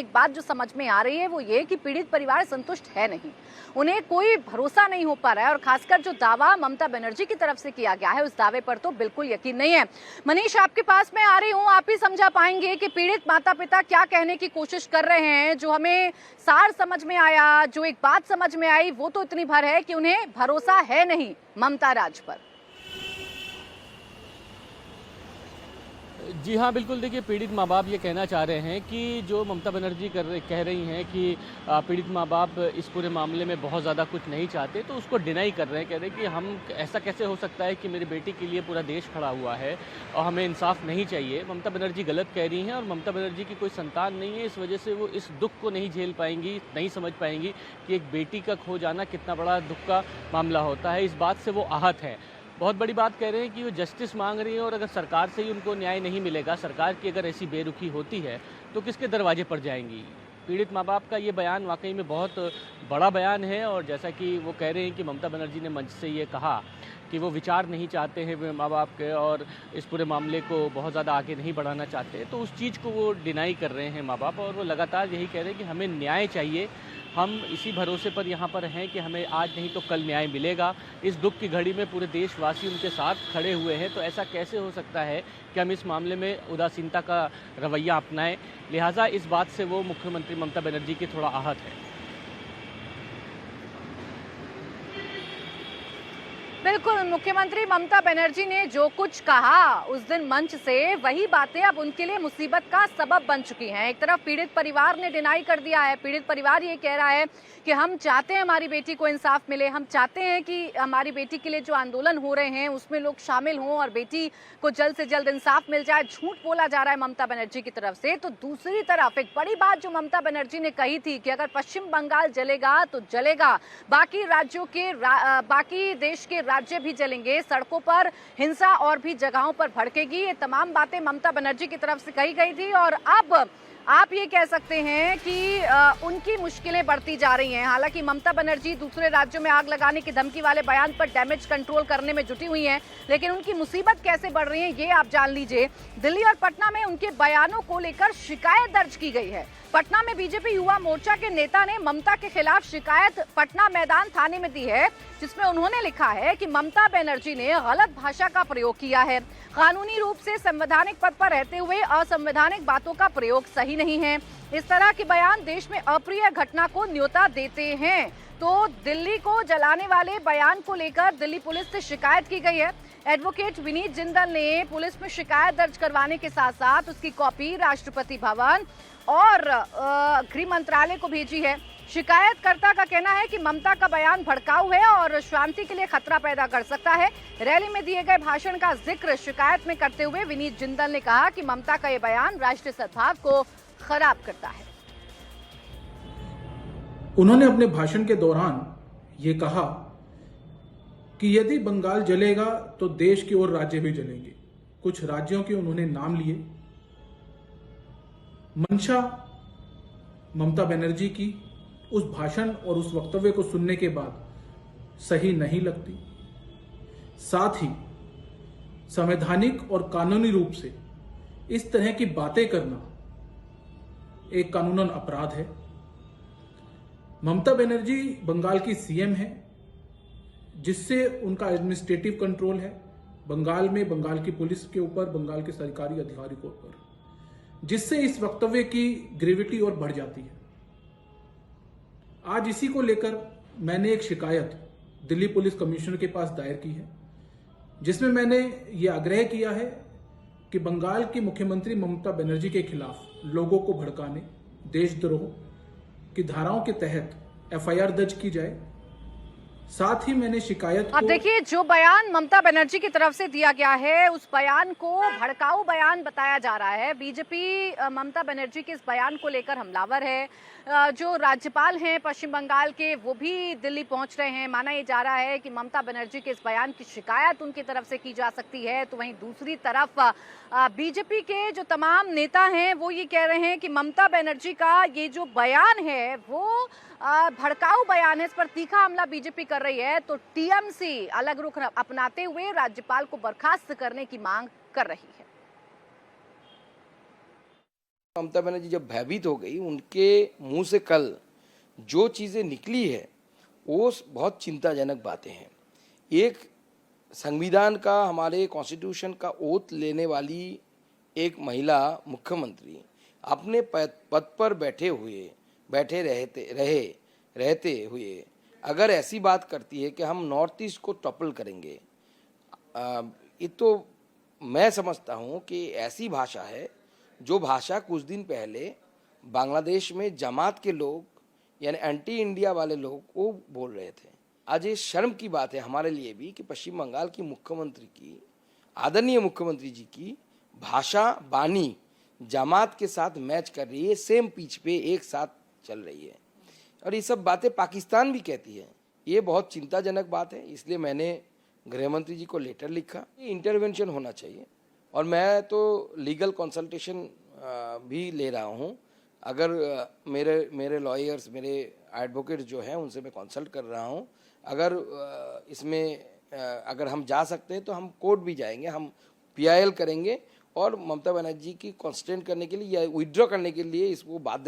एक बात जो समझ में आ रही है वो ये कि पीड़ित परिवार संतुष्ट है नहीं, उन्हें कोई भरोसा नहीं हो पा रहा है और खासकर जो दावा ममता बनर्जी की तरफ से किया गया है उस दावे पर तो बिल्कुल यकीन नहीं है। मनीष, आपके पास मैं आ रही हूँ, आप ही समझा पाएंगे कि पीड़ित माता पिता क्या कहने की कोशिश कर रहे हैं। जो हमें सार समझ में आया, जो एक बात समझ में आई वो तो इतनी भर है कि उन्हें भरोसा है नहीं ममता राज पर। जी हाँ, बिल्कुल। देखिए, पीड़ित माँ-बाप ये कहना चाह रहे हैं कि जो ममता बनर्जी कह रही हैं कि पीड़ित माँ-बाप इस पूरे मामले में बहुत ज़्यादा कुछ नहीं चाहते, तो उसको डिनाई कर रहे हैं। कह रहे हैं कि हम ऐसा कैसे हो सकता है कि मेरी बेटी के लिए पूरा देश खड़ा हुआ है और हमें इंसाफ नहीं चाहिए। ममता बनर्जी गलत कह रही हैं और ममता बनर्जी की कोई संतान नहीं है, इस वजह से वो इस दुःख को नहीं झेल पाएँगी, नहीं समझ पाएँगी कि एक बेटी का खो जाना कितना बड़ा दुःख का मामला होता है। इस बात से वो आहत हैं। बहुत बड़ी बात कह रहे हैं कि वो जस्टिस मांग रही है और अगर सरकार से ही उनको न्याय नहीं मिलेगा, सरकार की अगर ऐसी बेरुखी होती है, तो किसके दरवाजे पर जाएंगी। पीड़ित माँ बाप का ये बयान वाकई में बहुत बड़ा बयान है और जैसा कि वो कह रहे हैं कि ममता बनर्जी ने मंच से ये कहा कि वो विचार नहीं चाहते हैं माँ बाप के और इस पूरे मामले को बहुत ज़्यादा आगे नहीं बढ़ाना चाहते, तो उस चीज़ को वो डिनाई कर रहे हैं माँ बाप और वो लगातार यही कह रहे हैं कि हमें न्याय चाहिए। हम इसी भरोसे पर यहाँ पर हैं कि हमें आज नहीं तो कल न्याय मिलेगा। इस दुख की घड़ी में पूरे देशवासी उनके साथ खड़े हुए हैं, तो ऐसा कैसे हो सकता है कि हम इस मामले में उदासीनता का रवैया अपनाएं। लिहाजा इस बात से वो मुख्यमंत्री ममता बनर्जी की थोड़ा आहत है। बिल्कुल, मुख्यमंत्री ममता बनर्जी ने जो कुछ कहा उस दिन मंच से, वही बातें अब उनके लिए मुसीबत का सबब बन चुकी हैं। एक तरफ पीड़ित परिवार ने डिनाई कर दिया है, पीड़ित परिवार ये कह रहा है कि हम चाहते हैं हमारी बेटी को इंसाफ मिले, हम चाहते हैं कि हमारी बेटी के लिए जो आंदोलन हो रहे हैं उसमें लोग शामिल हों और बेटी को जल्द से जल्द इंसाफ मिल जाए। झूठ बोला जा रहा है ममता बनर्जी की तरफ से। तो दूसरी तरफ एक बड़ी बात जो ममता बनर्जी ने कही थी कि अगर पश्चिम बंगाल जलेगा तो जलेगा, बाकी राज्यों के बाकी देश के राज्य भी जलेंगे, सड़कों पर हिंसा और भी जगहों पर भड़केगी। ये तमाम बातें ममता बनर्जी की तरफ से कही गई थी और अब आप ये कह सकते हैं कि उनकी मुश्किलें बढ़ती जा रही हैं। हालांकि ममता बनर्जी दूसरे राज्यों में आग लगाने की धमकी वाले बयान पर डैमेज कंट्रोल करने में जुटी हुई हैं, लेकिन उनकी मुसीबत कैसे बढ़ रही है ये आप जान लीजिए। दिल्ली और पटना में उनके बयानों को लेकर शिकायत दर्ज की गई है। पटना में बीजेपी युवा मोर्चा के नेता ने ममता के खिलाफ शिकायत पटना मैदान थाने में दी है, जिसमें उन्होंने लिखा है कि ममता बनर्जी ने गलत भाषा का प्रयोग किया है, कानूनी रूप से संवैधानिक पद पर रहते हुए असंवैधानिक बातों का प्रयोग सही नहीं है। इस तरह के बयान देश में अप्रिय घटना को न्योता देते हैं। तो दिल्ली को जलाने वाले बयान को लेकर दिल्ली पुलिस से शिकायत की गई है। एडवोकेट विनीत जिंदल ने पुलिस में शिकायत दर्ज करवाने के साथ साथ उसकी कॉपी राष्ट्रपति भवन और गृह मंत्रालय को भेजी है। शिकायतकर्ता का कहना है कि ममता का बयान भड़काऊ है और शांति के लिए खतरा पैदा कर सकता है। रैली में दिए गए भाषण का जिक्र शिकायत में करते हुए विनीत जिंदल ने कहा कि ममता का यह बयान राष्ट्रीय सद्भाव को खराब करता है। उन्होंने अपने भाषण के दौरान ये कहा कि यदि बंगाल जलेगा तो देश के और राज्य भी जलेंगे। कुछ राज्यों के उन्होंने नाम लिए। मंशा ममता बनर्जी की उस भाषण और उस वक्तव्य को सुनने के बाद सही नहीं लगती। साथ ही संवैधानिक और कानूनी रूप से इस तरह की बातें करना एक कानूनन अपराध है। ममता बनर्जी बंगाल की सीएम है, जिससे उनका एडमिनिस्ट्रेटिव कंट्रोल है बंगाल में, बंगाल की पुलिस के ऊपर, बंगाल के सरकारी अधिकारियों के ऊपर, जिससे इस वक्तव्य की ग्रेविटी और बढ़ जाती है। आज इसी को लेकर मैंने एक शिकायत दिल्ली पुलिस कमिश्नर के पास दायर की है, जिसमें मैंने ये आग्रह किया है कि बंगाल की मुख्यमंत्री ममता बनर्जी के खिलाफ लोगों को भड़काने, देशद्रोह की धाराओं के तहत एफआईआर दर्ज की जाए। साथ ही मैंने शिकायत अब देखिए, जो बयान ममता बनर्जी की तरफ से दिया गया है उस बयान को भड़काऊ बयान बताया जा रहा है। बीजेपी ममता बनर्जी के इस बयान को लेकर हमलावर है। जो राज्यपाल हैं पश्चिम बंगाल के वो भी दिल्ली पहुंच रहे हैं। माना ये जा रहा है कि ममता बनर्जी के इस बयान की शिकायत उनकी तरफ से की जा सकती है। तो वहीं दूसरी तरफ बीजेपी के जो तमाम नेता हैं वो ये कह रहे हैं कि ममता बनर्जी का ये जो बयान है वो भड़काऊ बयान है। इस पर तीखा हमला बीजेपी कर रही है। तो टीएमसी अलग रुख अपनाते हुए राज्यपाल को बर्खास्त करने की मांग कर रही है। ममता बनर्जी जब भयभीत हो गई, उनके मुंह से कल जो चीज़ें निकली है वो बहुत चिंताजनक बातें हैं। एक संविधान का, हमारे कॉन्स्टिट्यूशन का ओथ लेने वाली एक महिला मुख्यमंत्री अपने पद पर रहते हुए अगर ऐसी बात करती है कि हम नॉर्थ ईस्ट को टॉपल करेंगे, ये तो मैं समझता हूँ कि ऐसी भाषा है जो भाषा कुछ दिन पहले बांग्लादेश में जमात के लोग यानी एंटी इंडिया वाले लोग वो बोल रहे थे। आज ये शर्म की बात है हमारे लिए भी कि पश्चिम बंगाल की मुख्यमंत्री की, आदरणीय मुख्यमंत्री जी की भाषा बानी जमात के साथ मैच कर रही है, सेम पिच पे एक साथ चल रही है, और ये सब बातें पाकिस्तान भी कहती है। ये बहुत चिंताजनक बात है। इसलिए मैंने गृह मंत्री जी को लेटर लिखा, इंटरवेंशन होना चाहिए, और मैं तो लीगल कंसल्टेशन भी ले रहा हूँ। अगर मेरे लॉयर्स, मेरे एडवोकेट जो हैं उनसे मैं कंसल्ट कर रहा हूँ। अगर इसमें अगर हम जा सकते हैं तो हम कोर्ट भी जाएंगे, हम PIL करेंगे और ममता बनर्जी की कॉन्स्टेंट करने के लिए या विथड्रॉ करने के लिए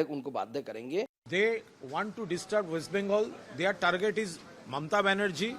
उनको बाध्य करेंगे। They want to disturb West Bengal. Their target is Mamata Banerjee,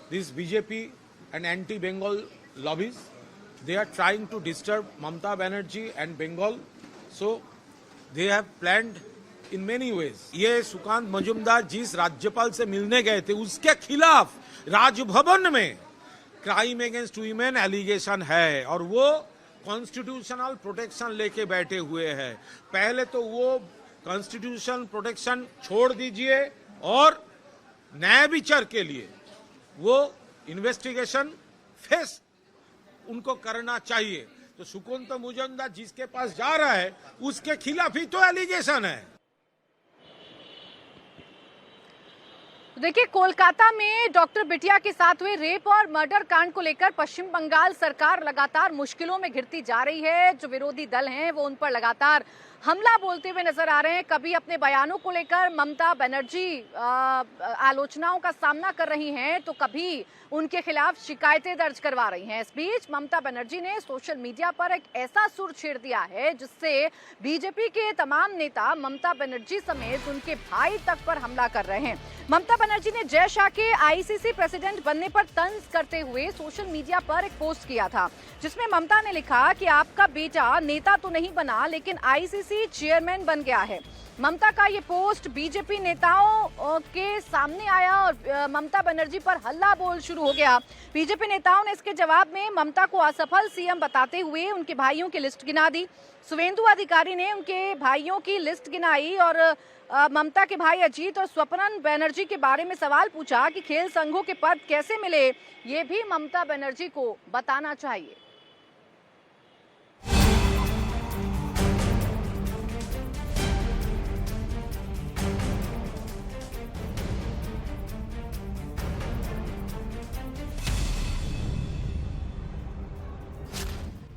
this BJP and anti-Bengal lobbies. They are trying to disturb Mamata Banerjee and Bengal. So they have planned in many ways. ये सुकांत मजूमदार जिस राज्यपाल से मिलने गए थे उसके खिलाफ राजभवन में क्राइम अगेंस्ट वीमेन एलिगेशन है, और वो कॉन्स्टिट्यूशनल प्रोटेक्शन लेके बैठे हुए हैं। पहले तो वो कॉन्स्टिट्यूशनल प्रोटेक्शन छोड़ दीजिए और न्याय विचार के लिए वो इन्वेस्टिगेशन फेस उनको करना चाहिए। तो सुकांत मजूमदार जिसके पास जा रहा है उसके खिलाफ ही तो एलिगेशन है। देखिए, कोलकाता में डॉक्टर बिटिया के साथ हुए रेप और मर्डर कांड को लेकर पश्चिम बंगाल सरकार लगातार मुश्किलों में घिरती जा रही है। जो विरोधी दल हैं वो उन पर लगातार हमला बोलते हुए नजर आ रहे हैं। कभी अपने बयानों को लेकर ममता बनर्जी आलोचनाओं का सामना कर रही हैं, तो कभी उनके खिलाफ शिकायतें दर्ज करवा रही हैं। इस बीच ममता बनर्जी ने सोशल मीडिया पर एक ऐसा सुर छेड़ दिया है जिससे बीजेपी के तमाम नेता ममता बनर्जी समेत उनके भाई तक पर हमला कर रहे हैं। ममता बनर्जी ने जय शाह के ICC प्रेसिडेंट बनने पर तंज करते हुए सोशल मीडिया पर एक पोस्ट किया था, जिसमें ममता ने लिखा कि आपका बेटा नेता तो नहीं बना लेकिन ICC चेयरमैन बन गया है। ममता का ये पोस्ट बीजेपी नेताओं के सामने आया और ममता बनर्जी पर हल्ला बोल शुरू हो गया। बीजेपी नेताओं ने इसके जवाब में ममता को असफल CM बताते हुए उनके भाइयों की लिस्ट गिना दी। शुवेंदु अधिकारी ने उनके भाइयों की लिस्ट गिनाई और ममता के भाई अजीत और स्वप्नन बनर्जी के बारे में सवाल पूछा कि खेल संघों के पद कैसे मिले, ये भी ममता बनर्जी को बताना चाहिए।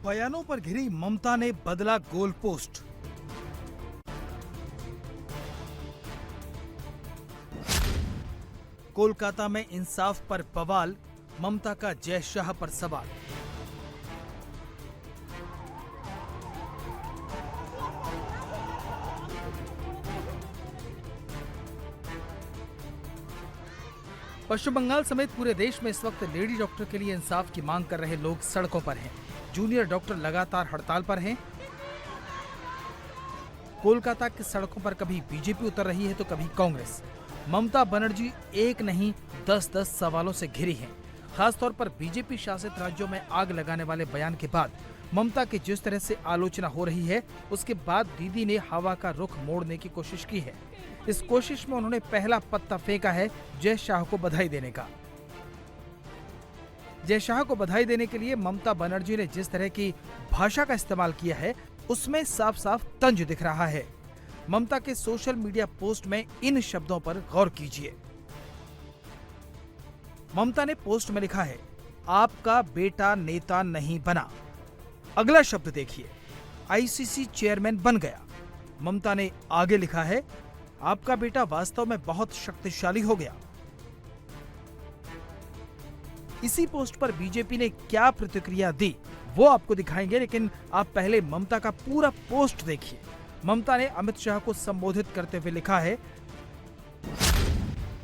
बयानों पर घिरी ममता ने बदला गोल पोस्ट। कोलकाता में इंसाफ पर बवाल, ममता का जय शाह पर सवाल। पश्चिम बंगाल समेत पूरे देश में इस वक्त लेडी डॉक्टर के लिए इंसाफ की मांग कर रहे लोग सड़कों पर हैं। जूनियर डॉक्टर लगातार हड़ताल पर हैं। कोलकाता की सड़कों पर कभी बीजेपी उतर रही है तो कभी कांग्रेस। ममता बनर्जी एक नहीं 10-10 सवालों से घिरी हैं। खासतौर पर बीजेपी शासित राज्यों में आग लगाने वाले बयान के बाद ममता की जिस तरह से आलोचना हो रही है, उसके बाद दीदी ने हवा का रुख मोड़ने की कोशिश की है। इस कोशिश में उन्होंने पहला पत्ता फेंका है जय शाह को बधाई देने का। जय शाह को बधाई देने के लिए ममता बनर्जी ने जिस तरह की भाषा का इस्तेमाल किया है, उसमें साफ साफ तंज दिख रहा है। ममता के सोशल मीडिया पोस्ट में इन शब्दों पर गौर कीजिए। ममता ने पोस्ट में लिखा है, आपका बेटा नेता नहीं बना। अगला शब्द देखिए, ICC चेयरमैन बन गया। ममता ने आगे लिखा है, आपका बेटा वास्तव में बहुत शक्तिशाली हो गया। इसी पोस्ट पर बीजेपी ने क्या प्रतिक्रिया दी वो आपको दिखाएंगे, लेकिन आप पहले ममता का पूरा पोस्ट देखिए। ममता ने अमित शाह को संबोधित करते हुए लिखा है,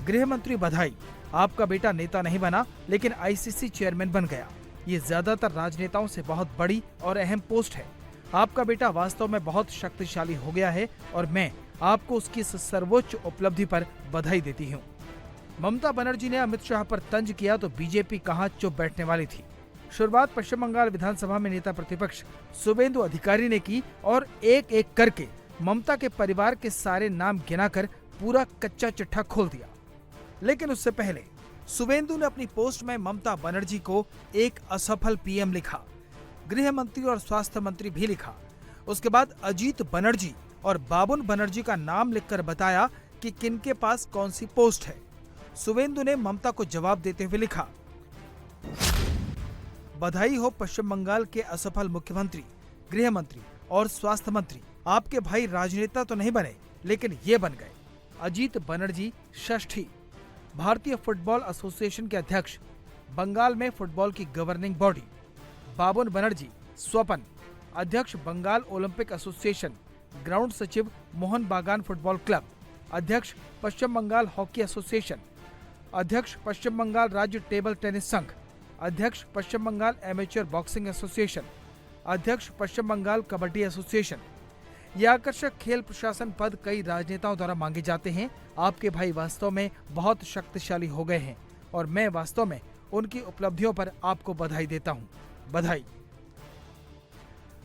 गृह मंत्री बधाई, आपका बेटा नेता नहीं बना लेकिन आईसीसी चेयरमैन बन गया। ये ज्यादातर राजनेताओं से बहुत बड़ी और अहम पोस्ट है। आपका बेटा वास्तव में बहुत शक्तिशाली हो गया है और मैं आपको उसकी इस सर्वोच्च उपलब्धि पर बधाई देती हूँ। ममता बनर्जी ने अमित शाह पर तंज किया तो बीजेपी कहां चुप बैठने वाली थी। शुरुआत पश्चिम बंगाल विधानसभा में नेता प्रतिपक्ष शुभेंदु अधिकारी ने की और एक एक करके ममता के परिवार के सारे नाम गिनाकर पूरा कच्चा चिट्ठा खोल दिया। लेकिन उससे पहले शुभेंदु ने अपनी पोस्ट में ममता बनर्जी को एक असफल पीएम लिखा, गृह मंत्री और स्वास्थ्य मंत्री भी लिखा। उसके बाद अजीत बनर्जी और बाबुन बनर्जी का नाम लिखकर बताया कि किनके पास कौन सी पोस्ट है। शुभेंदु ने ममता को जवाब देते हुए लिखा, बधाई हो पश्चिम बंगाल के असफल मुख्यमंत्री, गृह मंत्री और स्वास्थ्य मंत्री। आपके भाई राजनेता तो नहीं बने लेकिन ये बन गए। अजीत बनर्जी षष्ठी, भारतीय फुटबॉल एसोसिएशन के अध्यक्ष, बंगाल में फुटबॉल की गवर्निंग बॉडी। बाबुन बनर्जी स्वपन, अध्यक्ष बंगाल ओलंपिक एसोसिएशन, ग्राउंड सचिव मोहन बागान फुटबॉल क्लब, अध्यक्ष पश्चिम बंगाल हॉकी एसोसिएशन, अध्यक्ष पश्चिम बंगाल राज्य टेबल टेनिस संघ, अध्यक्ष पश्चिम बंगाल एमेच्योर बॉक्सिंग एसोसिएशन, अध्यक्ष पश्चिम बंगाल कबड्डी एसोसिएशन। ये आकर्षक खेल प्रशासन पद कई राजनेताओं द्वारा मांगे जाते हैं। आपके भाई वास्तव में बहुत शक्तिशाली हो गए हैं और मैं वास्तव में उनकी उपलब्धियों पर आपको बधाई देता हूं। बधाई।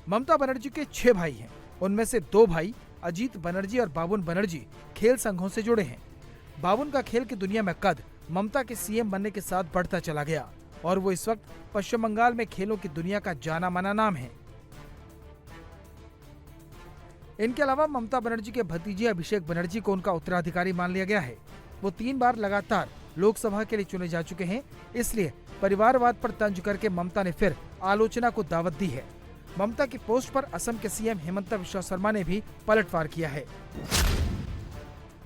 ममता बनर्जी के 6 भाई हैं। उनमें से 2 भाई अजीत बनर्जी और बाबुन बनर्जी खेल संघों से जुड़े हैं। बाबुन का खेल की दुनिया में कद ममता के सीएम बनने के साथ बढ़ता चला गया और वो इस वक्त पश्चिम बंगाल में खेलों की दुनिया का जाना माना नाम है। इनके अलावा ममता बनर्जी के भतीजे अभिषेक बनर्जी को उनका उत्तराधिकारी मान लिया गया है। वो 3 बार लगातार लोकसभा के लिए चुने जा चुके हैं, इसलिए परिवारवाद पर तंज करके ममता ने फिर आलोचना को दावत दी है। ममता की पोस्ट पर असम के सीएम हेमंत बिस्वा शर्मा ने भी पलटवार किया है।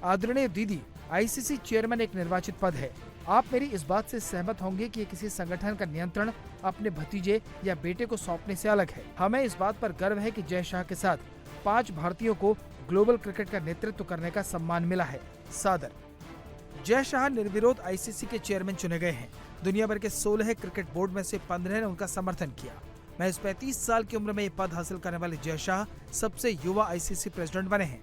आदरणीय दीदी, आईसीसी चेयरमैन एक निर्वाचित पद है। आप मेरी इस बात से सहमत होंगे कि किसी संगठन का नियंत्रण अपने भतीजे या बेटे को सौंपने से अलग है। हमें इस बात पर गर्व है कि जय शाह के साथ 5 भारतीयों को ग्लोबल क्रिकेट का नेतृत्व करने का सम्मान मिला है। सादर। जय शाह निर्विरोध आईसीसी के चेयरमैन चुने गए हैं। दुनिया भर के 16 क्रिकेट बोर्ड में से 15 ने उनका समर्थन किया। मैं इस 35 साल की उम्र में ये पद हासिल करने वाले जय शाह सबसे युवा आईसीसी प्रेसिडेंट बने हैं।